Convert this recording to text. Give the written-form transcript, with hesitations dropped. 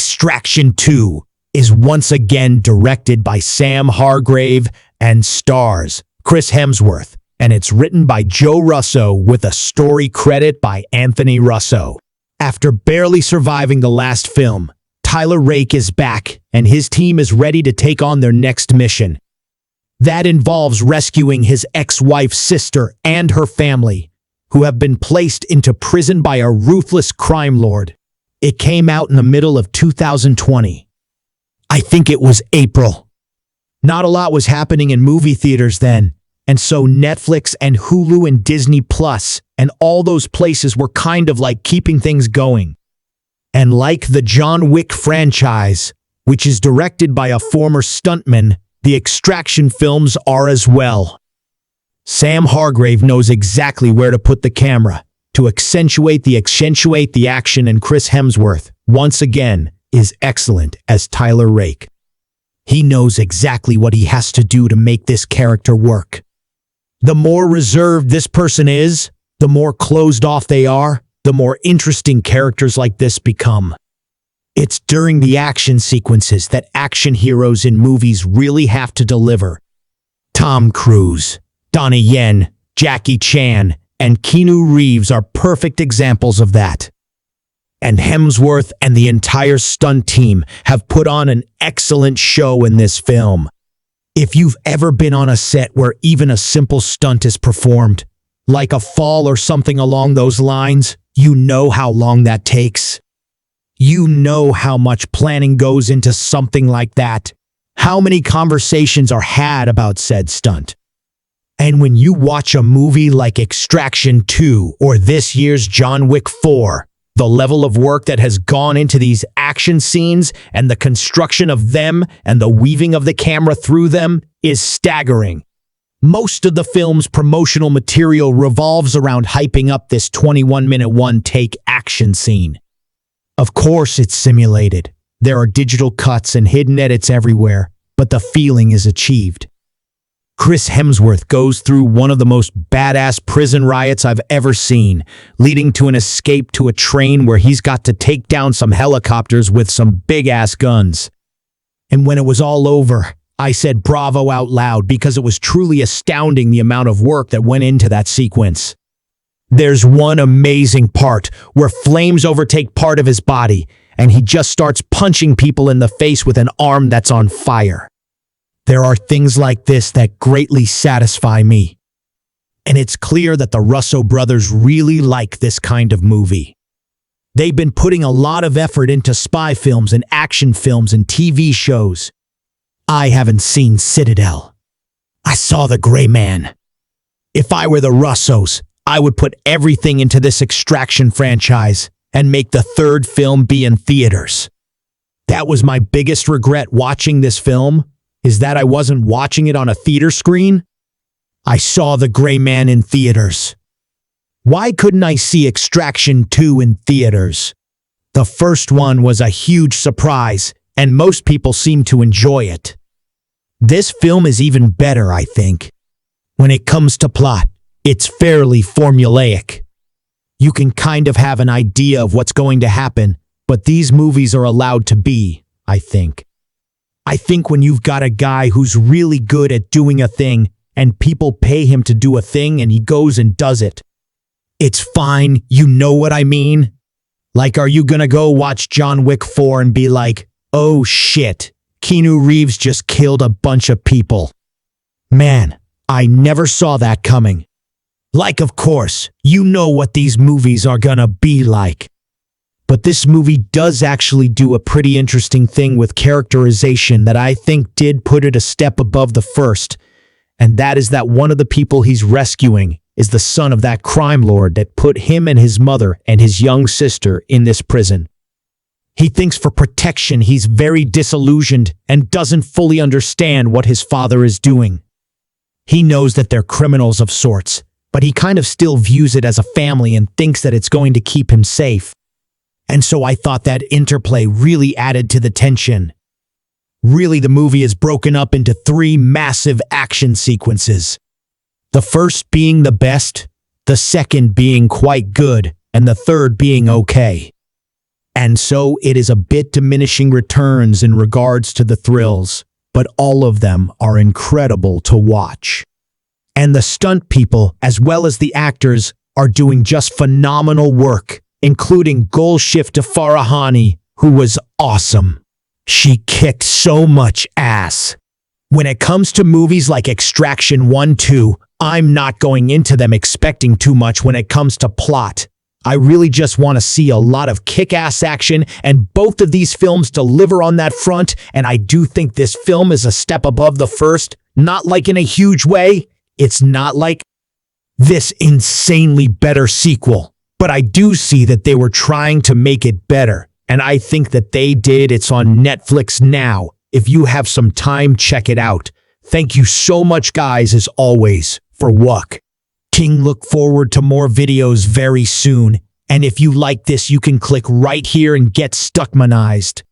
Extraction-2 is once again directed by Sam Hargrave and stars Chris Hemsworth, and it's written by Joe Russo with a story credit by Anthony Russo. After barely surviving the last film, Tyler Rake is back, and his team is ready to take on their next mission. That involves rescuing his ex-wife's sister and her family, who have been placed into prison by a ruthless crime lord. It came out in the middle of 2020. I think it was April. Not a lot was happening in movie theaters then, and so Netflix and Hulu and Disney Plus and all those places were kind of like keeping things going. And like the John Wick franchise, which is directed by a former stuntman, the Extraction films are as well. Sam Hargrave knows exactly where to put the camera to accentuate the action, and Chris Hemsworth, once again, is excellent as Tyler Rake. He knows exactly what he has to do to make this character work. The more reserved this person is, the more closed off they are, the more interesting characters like this become. It's during the action sequences that action heroes in movies really have to deliver. Tom Cruise, Donnie Yen, Jackie Chan, and Keanu Reeves are perfect examples of that. And Hemsworth and the entire stunt team have put on an excellent show in this film. If you've ever been on a set where even a simple stunt is performed, like a fall or something along those lines, you know how long that takes. You know how much planning goes into something like that. How many conversations are had about said stunt. And when you watch a movie like Extraction-2 or this year's John Wick 4, the level of work that has gone into these action scenes and the construction of them and the weaving of the camera through them is staggering. Most of the film's promotional material revolves around hyping up this 21-minute one-take action scene. Of course it's simulated. There are digital cuts and hidden edits everywhere, but the feeling is achieved. Chris Hemsworth goes through one of the most badass prison riots I've ever seen, leading to an escape to a train where he's got to take down some helicopters with some big-ass guns. And when it was all over, I said bravo out loud because it was truly astounding the amount of work that went into that sequence. There's one amazing part where flames overtake part of his body, and he just starts punching people in the face with an arm that's on fire. There are things like this that greatly satisfy me. And it's clear that the Russo brothers really like this kind of movie. They've been putting a lot of effort into spy films and action films and TV shows. I haven't seen Citadel. I saw The Gray Man. If I were the Russos, I would put everything into this Extraction franchise and make the third film be in theaters. That was my biggest regret watching this film, is that I wasn't watching it on a theater screen. I saw The Gray Man in theaters. Why couldn't I see Extraction-2 in theaters? The first one was a huge surprise, and most people seem to enjoy it. This film is even better, I think. When it comes to plot, it's fairly formulaic. You can kind of have an idea of what's going to happen, but these movies are allowed to be, I think. I think when you've got a guy who's really good at doing a thing and people pay him to do a thing and he goes and does it, it's fine, you know what I mean? Like, are you gonna go watch John Wick 4 and be like, oh shit, Keanu Reeves just killed a bunch of people? Man, I never saw that coming. Like, of course, you know what these movies are gonna be like. But this movie does actually do a pretty interesting thing with characterization that I think did put it a step above the first, and that is that one of the people he's rescuing is the son of that crime lord that put him and his mother and his young sister in this prison. He thinks for protection he's very disillusioned and doesn't fully understand what his father is doing. He knows that they're criminals of sorts, but he kind of still views it as a family and thinks that it's going to keep him safe. And so I thought that interplay really added to the tension. Really, the movie is broken up into 3 massive action sequences. The first being the best, the second being quite good, and the third being okay. And so it is a bit diminishing returns in regards to the thrills, but all of them are incredible to watch. And the stunt people, as well as the actors, are doing just phenomenal work, including Golshift Farahani, who was awesome. She kicked so much ass. When it comes to movies like Extraction-1, 2, I'm not going into them expecting too much when it comes to plot. I really just want to see a lot of kick-ass action, and both of these films deliver on that front, and I do think this film is a step above the first, not like in a huge way. It's not like this insanely better sequel, but I do see that they were trying to make it better, and I think that they did. It's on Netflix now. If you have some time, check it out. Thank you so much, guys, as always, for watching. Look forward to more videos very soon, and if you like this, you can click right here and get stuckmanized.